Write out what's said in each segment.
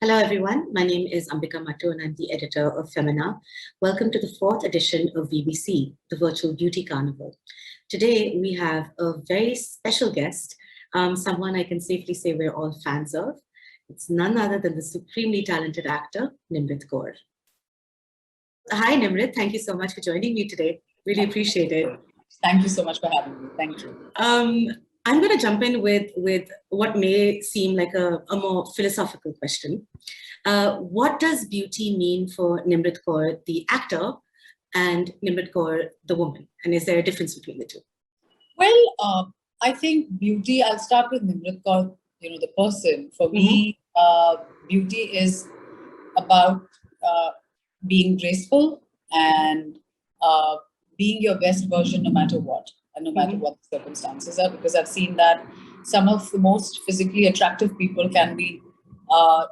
Hello, everyone. My name is Ambika Mattu, and I'm the editor of Femina. Welcome to the fourth edition of VBC, the Virtual Beauty Carnival. Today, we have a very special guest, someone I can safely say we're all fans of. It's none other than the supremely talented actor, Nimrat Kaur. Hi, Nimrat. Thank you so much for joining me today. Really appreciate it. Thank you so much for having me. Thank you. I'm going to jump in with what may seem like a more philosophical question. What does beauty mean for Nimrat Kaur, the actor, and Nimrat Kaur, the woman? And is there a difference between the two? Well, I think beauty, I'll start with Nimrat Kaur, the person. For me, beauty is about being graceful and being your best version no matter what, and no matter what the circumstances are, because I've seen that some of the most physically attractive people can be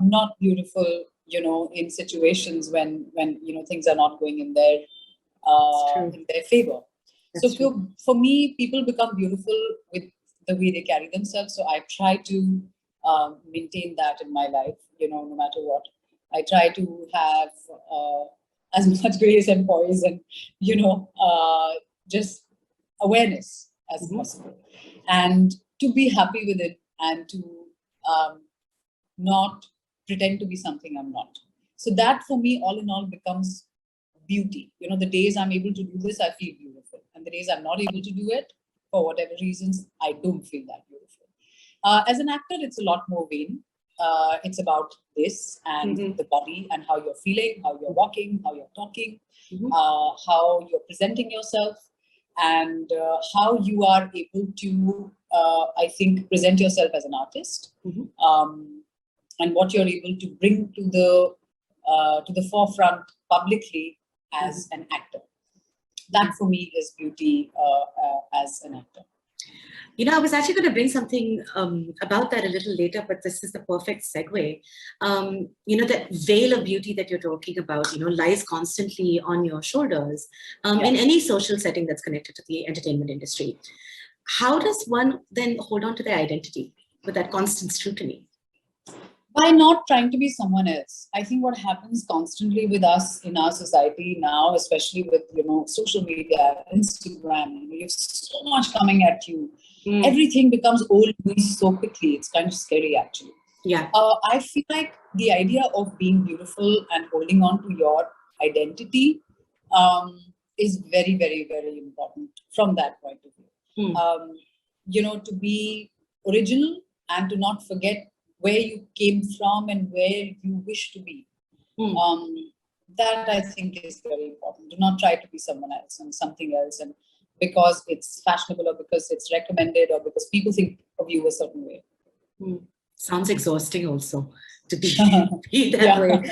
not beautiful, in situations when things are not going in their favor. That's so for me, people become beautiful with the way they carry themselves. So I try to maintain that in my life, no matter what. I try to have as much grace and poise and, just awareness as possible. And to be happy with it and to not pretend to be something I'm not. So that for me, all in all, becomes beauty. The days I'm able to do this, I feel beautiful. And the days I'm not able to do it, for whatever reasons, I don't feel that beautiful. As an actor, it's a lot more vain. It's about this and the body and how you're feeling, how you're walking, how you're talking, how you're presenting yourself, and how you are able to, I think, present yourself as an artist, and what you're able to bring to the forefront publicly as an actor. That for me is beauty as an actor. I was actually going to bring something about that a little later, but this is the perfect segue. That veil of beauty that you're talking about, lies constantly on your shoulders in any social setting that's connected to the entertainment industry. How does one then hold on to their identity with that constant scrutiny? By not trying to be someone else. I think what happens constantly with us in our society now, especially with, social media, Instagram, you have so much coming at you. Everything becomes old news so quickly. It's kind of scary, actually. Yeah. I feel like the idea of being beautiful and holding on to your identity is very, very, very important from that point of view. To be original and to not forget where you came from and where you wish to be. That I think is very important. Do not try to be someone else and something else, and because it's fashionable or because it's recommended or because people think of you a certain way. Sounds exhausting also to be that way,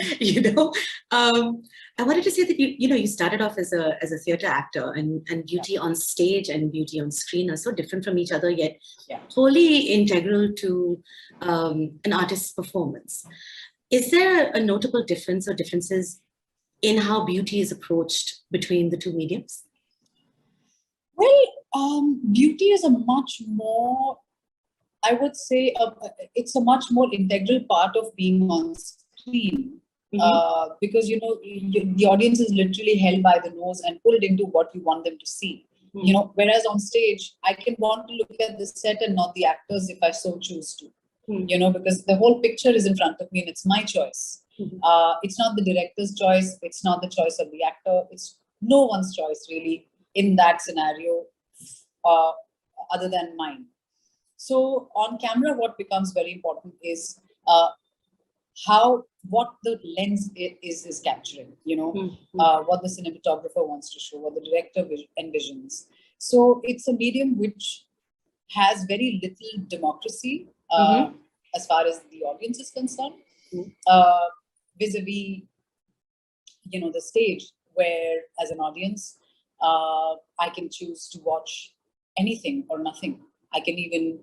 I wanted to say that you started off as a theater actor, and beauty on stage and beauty on screen are so different from each other, yet wholly integral to an artist's performance. Is there a notable difference or differences in how beauty is approached between the two mediums? Well, beauty is a much more, I would say, it's a much more integral part of being on screen. Because the audience is literally held by the nose and pulled into what you want them to see. Whereas on stage, I can want to look at the set and not the actors if I so choose to. Because the whole picture is in front of me and it's my choice. It's not the director's choice. It's not the choice of the actor. It's no one's choice really in that scenario, other than mine. So on camera, what becomes very important is what the lens is capturing, what the cinematographer wants to show, what the director envisions. So it's a medium which has very little democracy as far as the audience is concerned, vis-a-vis, the stage, where as an audience, I can choose to watch anything or nothing. I can even,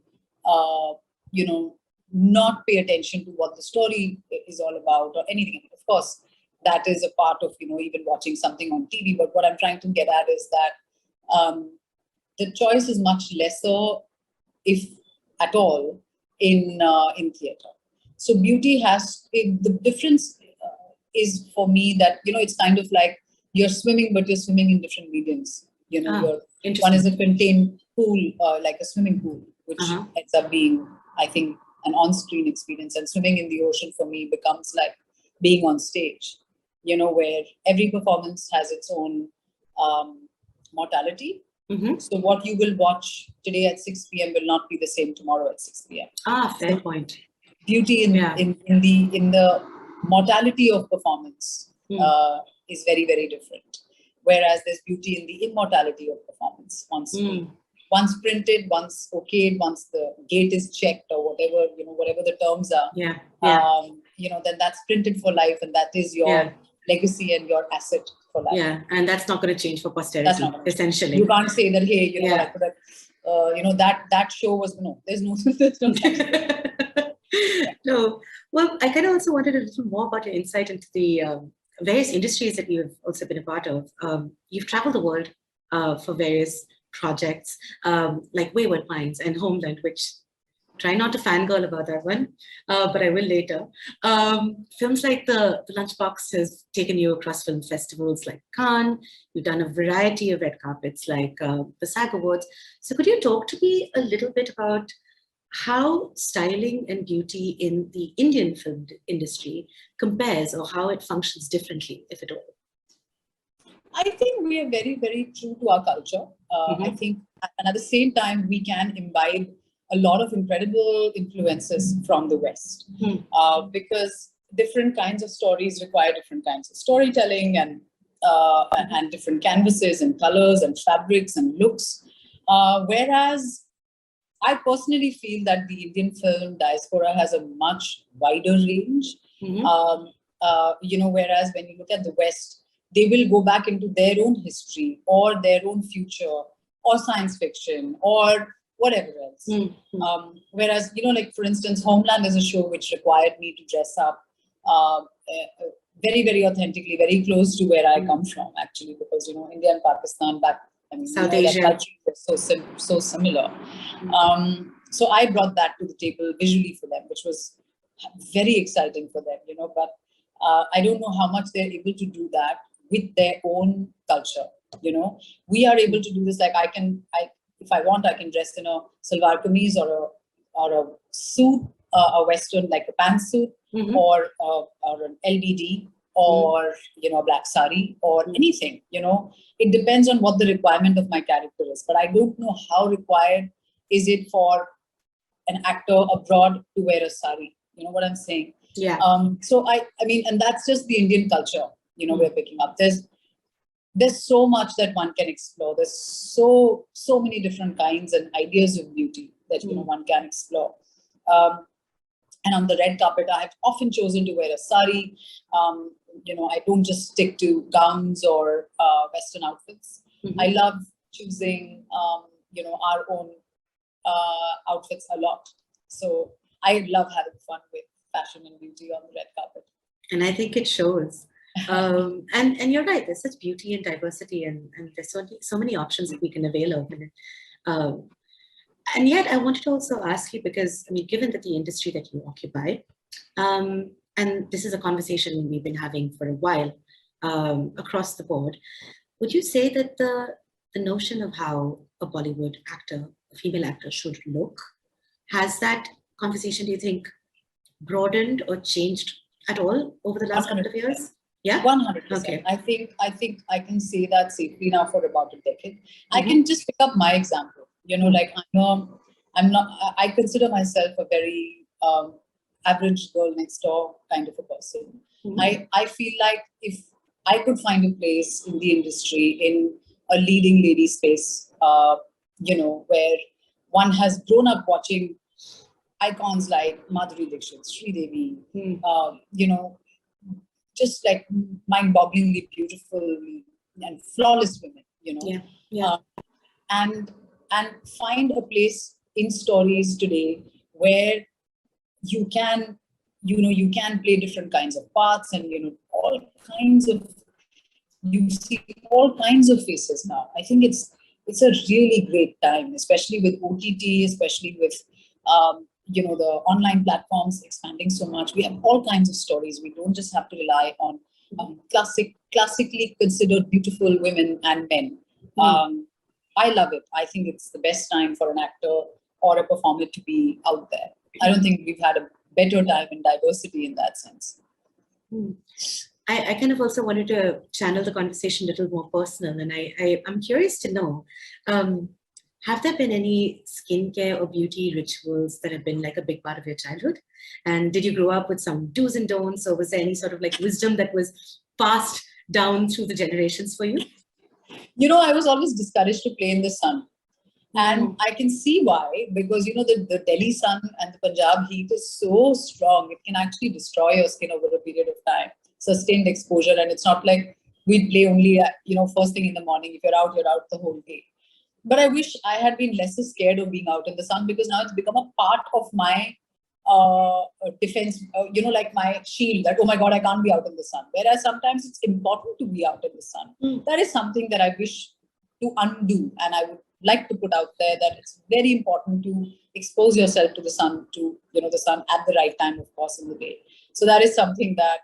not pay attention to what the story is all about or anything. Of course, that is a part of, even watching something on TV. But what I'm trying to get at is that the choice is much lesser, if at all, in theatre. So beauty the difference is for me that, it's kind of like you're swimming, but you're swimming in different mediums. One is a contained pool, like a swimming pool, which ends up being, I think, an on-screen experience. And swimming in the ocean for me becomes like being on stage, where every performance has its own mortality. So what you will watch today at 6 p.m. will not be the same tomorrow at 6 p.m. Fair point. Beauty in the mortality of performance is very, very different. Whereas there's beauty in the immortality of performance on screen. Once printed, once okayed, once the gate is checked or whatever the terms are, then that's printed for life, and that is your legacy and your asset for life. Yeah, and that's not going to change for posterity, essentially. You can't say that, hey, I could have, that show was, there's no No. Well, I kind of also wanted a little more about your insight into the various industries that you've also been a part of. You've traveled the world for various projects, like Wayward Pines and Homeland, which try not to fangirl about that one, but I will later. Films like the Lunchbox has taken you across film festivals like Cannes. You've done a variety of red carpets like the SAG Awards. So could you talk to me a little bit about how styling and beauty in the Indian film industry compares, or how it functions differently, if at all? I think we are very, very true to our culture. I think, and at the same time, we can imbibe a lot of incredible influences from the West, because different kinds of stories require different kinds of storytelling and different canvases and colors and fabrics and looks. Whereas I personally feel that the Indian film diaspora has a much wider range. Whereas when you look at the West, they will go back into their own history or their own future or science fiction or whatever else. Whereas, like for instance, Homeland is a show which required me to dress up very, very authentically, very close to where I come from, actually, because, India and Pakistan, South Asia, that country was so similar. So I brought that to the table visually for them, which was very exciting for them, but I don't know how much they're able to do that with their own culture. We are able to do this. Like if I want, I can dress in a salwar kameez or a suit, a Western, like a pantsuit, or an LBD, or a black sari, or anything. It depends on what the requirement of my character is. But I don't know how required is it for an actor abroad to wear a sari. You know what I'm saying? Yeah. So I mean, and that's just the Indian culture. We're picking up. There's so much that one can explore. There's so many different kinds and ideas of beauty that one can explore. And on the red carpet, I have often chosen to wear a sari. I don't just stick to gowns or Western outfits. I love choosing, our own outfits a lot. So I love having fun with fashion and beauty on the red carpet. And I think it shows. And you're right, there's such beauty and diversity, and there's so many options that we can avail of. And yet I wanted to also ask you, because given that the industry that you occupy, and this is a conversation we've been having for a while across the board, would you say that the notion of how a Bollywood actor, a female actor, should look, has that conversation, do you think, broadened or changed at all over the last 100%. couple of years? Yeah, 100%. Okay. I think I can say that safely now for about a decade. I can just pick up my example. Like I consider myself a very average girl next door kind of a person. I feel like if I could find a place in the industry, in a leading lady space, where one has grown up watching icons like Madhuri Dixit, Sridevi, just like mind-bogglingly beautiful and flawless women, and find a place in stories today where you can play different kinds of parts, and you see all kinds of faces now. I think it's a really great time, especially with OTT, especially with the online platforms expanding so much. We have all kinds of stories. We don't just have to rely on classically considered beautiful women and men. I love it. I think it's the best time for an actor or a performer to be out there. I don't think we've had a better time in diversity in that sense. I kind of also wanted to channel the conversation a little more personal, and I'm curious to know, have there been any skincare or beauty rituals that have been like a big part of your childhood? And did you grow up with some do's and don'ts, or was there any sort of like wisdom that was passed down through the generations for you? I was always discouraged to play in the sun. And I can see why, because, the Delhi sun and the Punjab heat is so strong. It can actually destroy your skin over a period of time, sustained exposure. And it's not like we'd play only, first thing in the morning. If you're out the whole day. But I wish I had been less scared of being out in the sun, because now it's become a part of my defense, like my shield, that, oh my God, I can't be out in the sun. Whereas sometimes it's important to be out in the sun. That is something that I wish to undo. And I would like to put out there that it's very important to expose yourself to the sun, the sun at the right time, of course, in the day. So that is something that,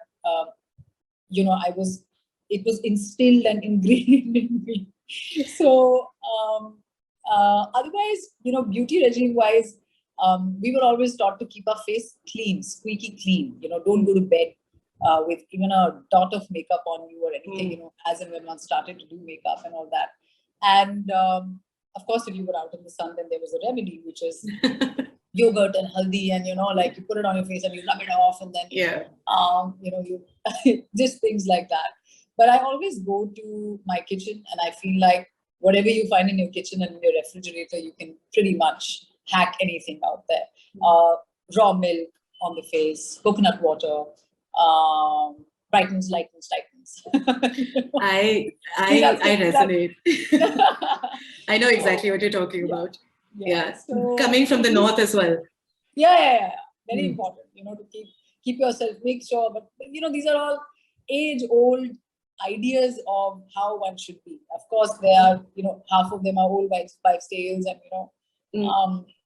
it was instilled and ingrained in me. So otherwise, beauty regime wise, we were always taught to keep our face clean, squeaky clean. Don't go to bed with even a dot of makeup on you or anything, as and when one started to do makeup and all that. And of course, if you were out in the sun, then there was a remedy, which is yogurt and haldi, and like you put it on your face and you rub it off, and then you just things like that. But I always go to my kitchen, and I feel like whatever you find in your kitchen and in your refrigerator, you can pretty much hack anything out there. Raw milk on the face, coconut water, brightens, lightens, tightens. I resonate. I know exactly what you're talking about. Yeah. So, coming from the north as well. Yeah. Very important, to keep yourself, make sure. But, these are all age-old ideas of how one should be. Of course, there are, half of them are old wives' tales and,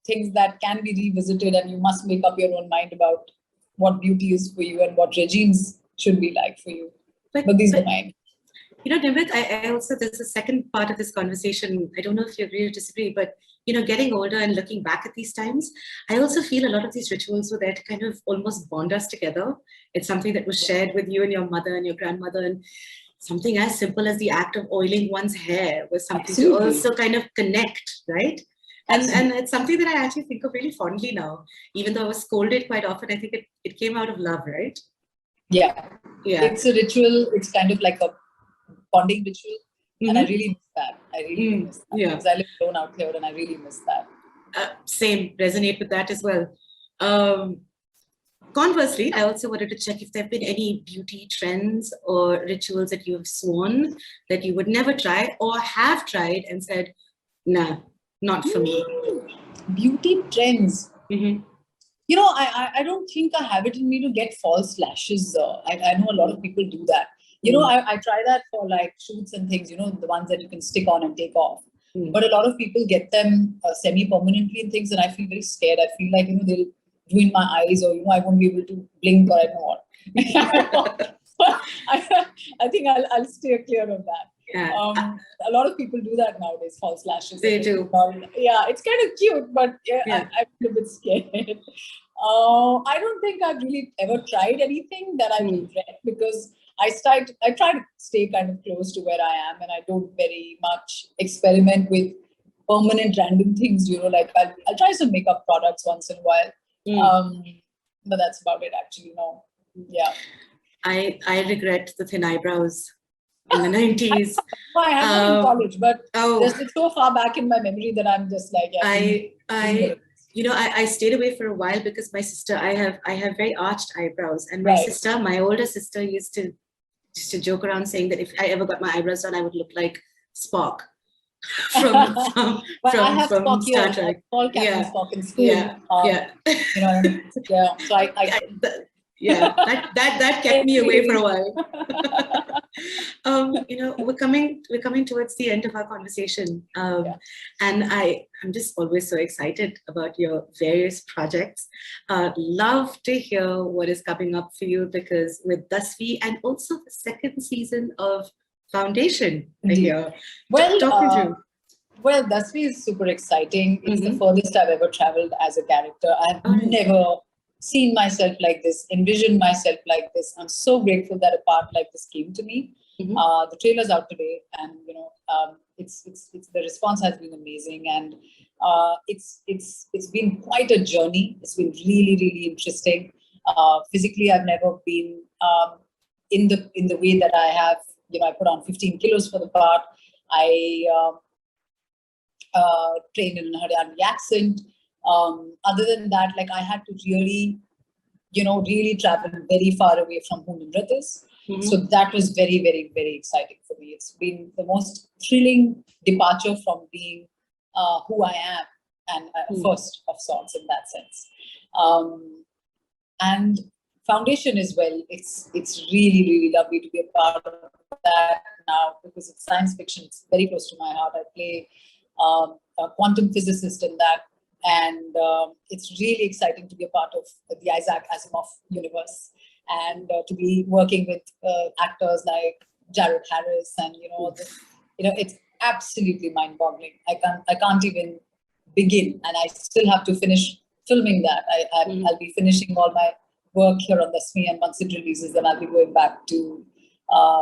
things that can be revisited, and you must make up your own mind about what beauty is for you and what regimes should be like for you. But these are mine. Nimrat, I also, there's a second part of this conversation. I don't know if you agree or disagree, but, getting older and looking back at these times, I also feel a lot of these rituals were there to kind of almost bond us together. It's something that was shared with you and your mother and your grandmother, and something as simple as the act of oiling one's hair was something to also kind of connect, right? And it's something that I actually think of really fondly now. Even though I was scolded quite often, I think it came out of love, right? Yeah. It's a ritual. It's kind of like a bonding ritual. And I really miss that. I really miss that. Because I live alone out here, and I really miss that. Same, resonate with that as well. Conversely, I also wanted to check if there have been any beauty trends or rituals that you have sworn that you would never try, or have tried and said, nah, not for me. Beauty trends. I don't think I have it in me to get false lashes. I know a lot of people do that. I try that for like shoots and things, the ones that you can stick on and take off. But a lot of people get them semi-permanently and things, and I feel very scared. I feel like, they'll ruin my eyes, or, I won't be able to blink, or I don't know what. I think I'll stay clear of that. Yeah. A lot of people do that nowadays, false lashes. They do. Yeah, it's kind of cute, but I'm a bit scared. I don't think I've really ever tried anything that I regret, because I try to stay kind of close to where I am, and I don't very much experiment with permanent random things, like I'll try some makeup products once in a while. But that's about it, actually. No. Yeah. I regret the thin eyebrows in the 90s. I had them in college, but it's so far back in my memory that I'm just like, I stayed away for a while because my sister, I have very arched eyebrows, and my older sister used to joke around saying that if I ever got my eyebrows done, I would look like Spock from Star Trek. All Captain Spock in school. So that kept me away for a while. We're coming towards the end of our conversation, and I'm just always so excited about your various projects. Love to hear what is coming up for you, because with Dasvi and also the second season of Foundation here. Well, talk me through. Well, Dasvi is super exciting. It's the furthest I've ever traveled as a character. I've never seen myself like this, envisioned myself like this. I'm so grateful that a part like this came to me. The trailer's out today, and it's the response has been amazing, and it's been quite a journey. It's been really, really interesting. Physically, I've never been in the way that I have. I put on 15 kilos for the part. I trained in a Haryani accent. Other than that, like, I had to really, really travel very far away from who Nimrat is. So that was very, very, very exciting for me. It's been the most thrilling departure from being who I am, and first of sorts in that sense. And Foundation as well. It's really, really lovely to be a part of that now, because it's science fiction. It's very close to my heart. I play a quantum physicist in that, and it's really exciting to be a part of the Isaac Asimov universe, and to be working with actors like Jared Harris, and it's absolutely mind-boggling. I can't even begin, and I still have to finish filming that. I'll be finishing all my work here on Dasmi, and once it releases, then I'll be going back to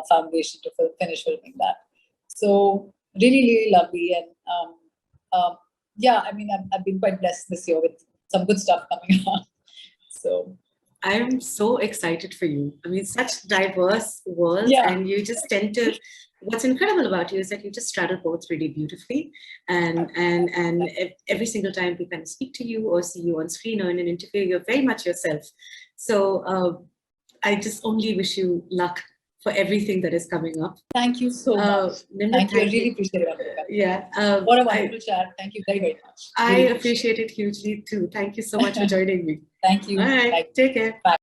Foundation to finish filming that. So really, really lovely, and I've been quite blessed this year with some good stuff coming on. So I'm so excited for you. I mean, such diverse worlds, and you just tend to. What's incredible about you is that you just straddle both really beautifully, and every single time we kind of speak to you or see you on screen or in an interview, you're very much yourself. So I just only wish you luck for everything that is coming up. Thank you so much. Thank you. I really appreciate it. Yeah. What a wonderful chat. Thank you very, very much. I appreciate it hugely too. Thank you so much for joining me. Thank you. All right. Bye. Take care. Bye.